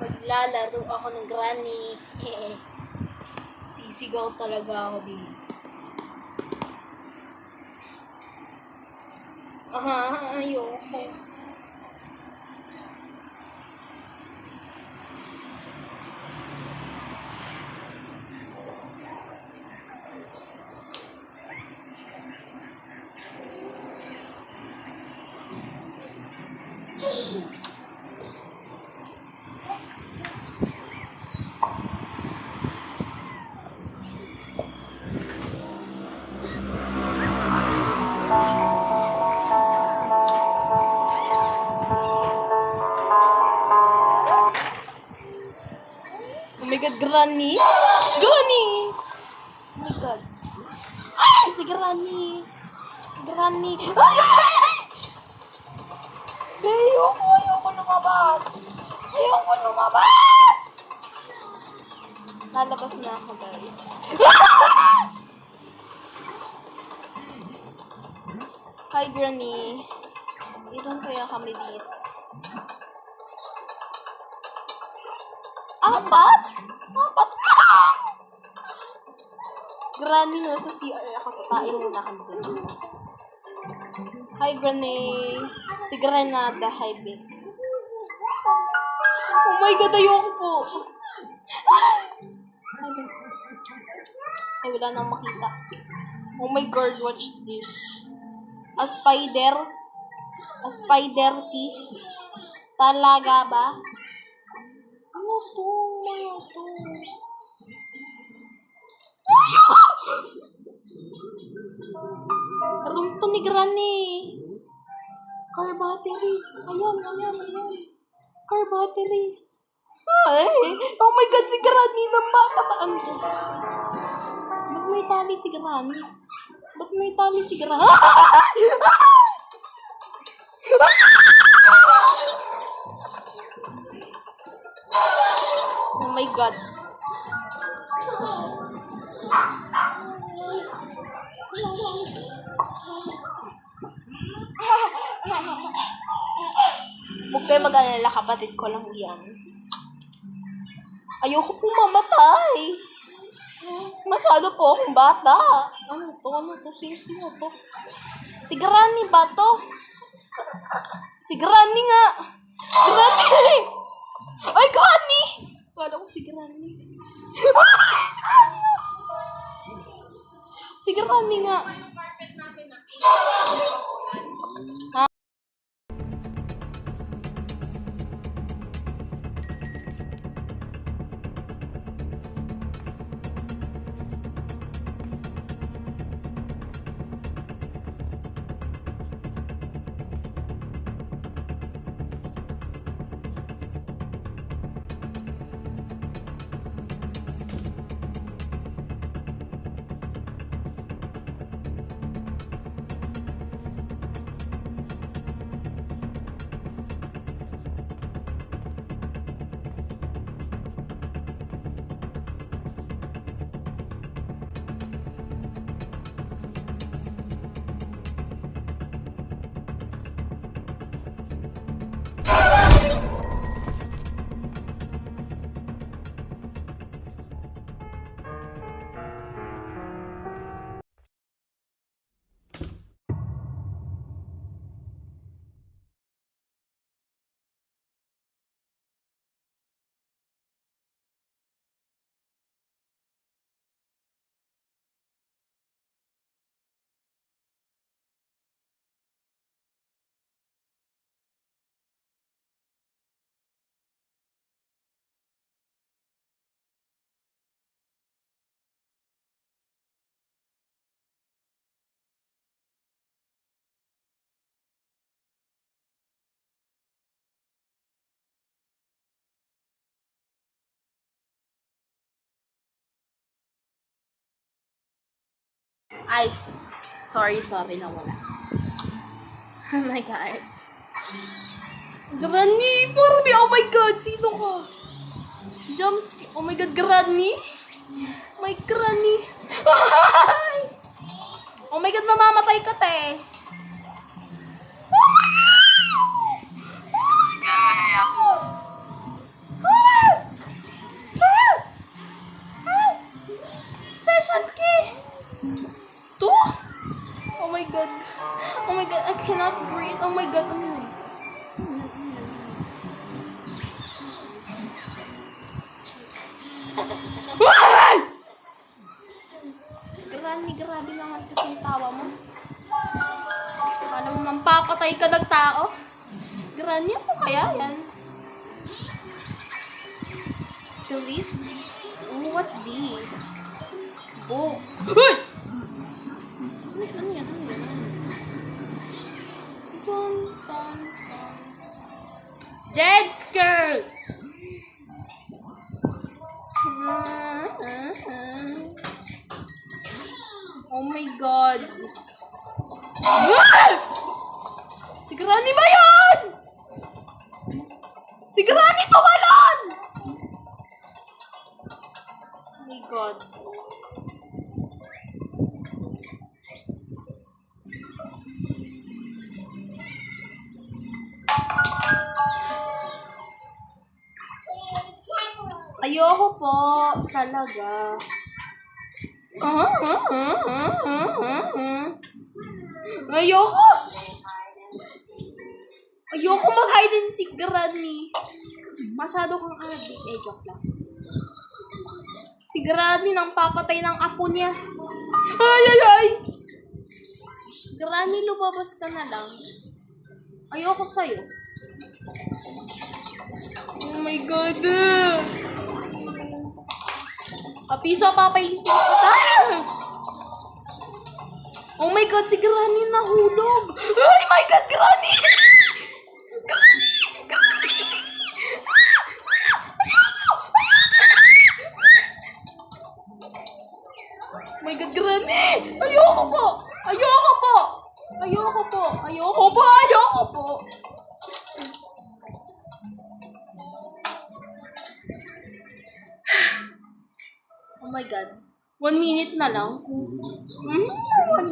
Maglalaro ako ng granny. Sisigaw talaga ako dito. Ayoko. Oh my God, Granny! Granny! Oh my God. Ay, si Granny! Granny! Ay! Ayoko lumabas! Ayoko lumabas! Lalabas na ako, guys. Hi, Granny. Ilan kaya kami dito? Apat? Apat lang! Granny, nasa CR ako. Tain muna ka dito. Hi, Granny. Si Granada. Hi, babe. Oh my God, ayoko po. Ay, wala nang makita. Oh my God, watch this. A spider? A spider tea? Talaga ba? Ano to? Ano to? Room to ni Granny. Car battery. Ayan. Car battery. Ay! Oh my God, si Granny na matataan ko. Ba't may tali si Granny? Ba't may tali si Granny? Oh my God. Huwag kayo mag-alala, kapatid ko lang yan. Ayoko pong mamatay. Masyado po akong bata. Ano to? Sino to? Si Granny ba to? Si Granny nga. Granny! Ay, Granny! Kala ko si Granny. Si Granny nga. Ay, sorry na wala. Oh my God. Granny! Barbie! Oh my God! Sino ka? Jumpscare. Oh my God, Granny! My Granny! Oh my God, mamamatay ka, te! Oh my God! Oh my God! Ay! Granny, grabe naman kasi yung tawa mo. Alam mo, mampapatay ka ng tao. Granny, ano kaya yan? To read? What this? Book. Uy! Ano yan? Ano yan? Dun, dun, dun. Jet skirt! Oh my God. Ah! Si Granny ba yan? Si Granny tumalon! Oh my God. Ayoko po. Talaga. Ayoko! Ayoko mag-hide and seek, Granny. Masyado kang addict. Joke lang. Si Granny nang papatay ng apo niya. Ay, ay, ay! Granny, lumabas ka na lang. Ayoko sa'yo. Oh my God! Piso, papaintin kita! Oh my God, si Granny nahulog! Oh my God, Granny! Granny! Granny! Oh my God, Granny! Ayoko po! Ayoko po! Ayoko po! Ayoko po! Ayoko po! Oh my God. 1 minute na lang. 1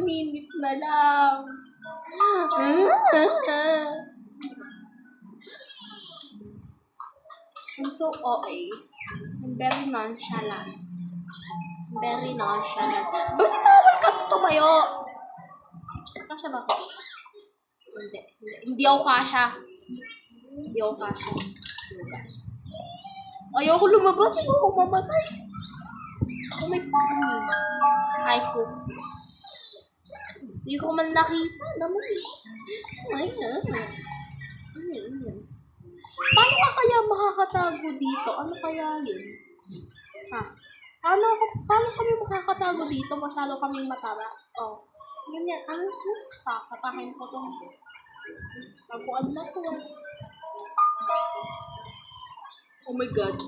minute na lang. I'm so okay. I'm very nonchalant. Very nonchalant. Bakit bawal kasi tumayo? Kasya ba ako? Hindi. Hindi ako kasya. Hindi ako kasya. Ayoko lumabas. Ayoko mamatay. Oh my God. Ay ko. Hindi ko man nakita. Naman. Ay. Paano ka kaya makakatago dito? Ano kaya yun? Ha? Paano kami makakatago dito? Masyado kaming mataba. Oh. Ganyan. Ano? Sasapahin ko itong taguan na to. Oh my God.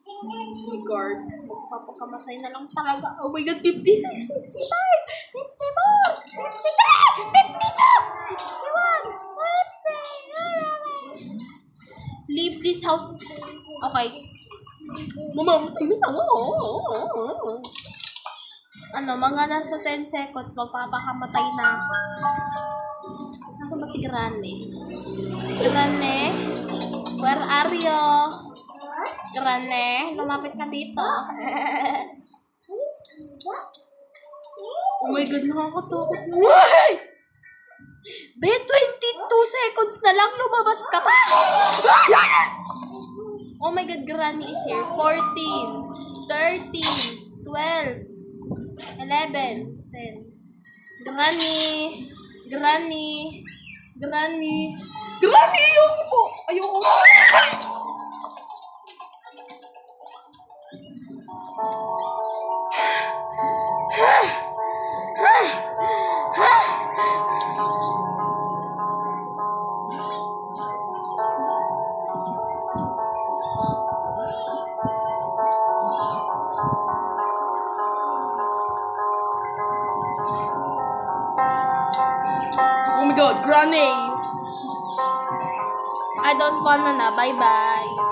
Oh my God. Magpapakamatay na lang talaga. Oh my God. 56, 55, 54, 53, 52, 51, 50. Leave this house. Okay. Mamamatay na lang. Ano, mga nasa 10 seconds, magpapakamatay na ako. Nasaan ba si Granny? Granny? Where are you? Granny, lumapit ka dito. Oh my God, nakakatakot. Why? Be, 22 seconds na lang, lumabas ka pa. Oh my God, Granny is here. 14, 13, 12, 11, 10. Granny, Granny, Granny, Granny, ayoko po. Ayoko. Oh my God, Granny! I don't wanna na. Bye-bye.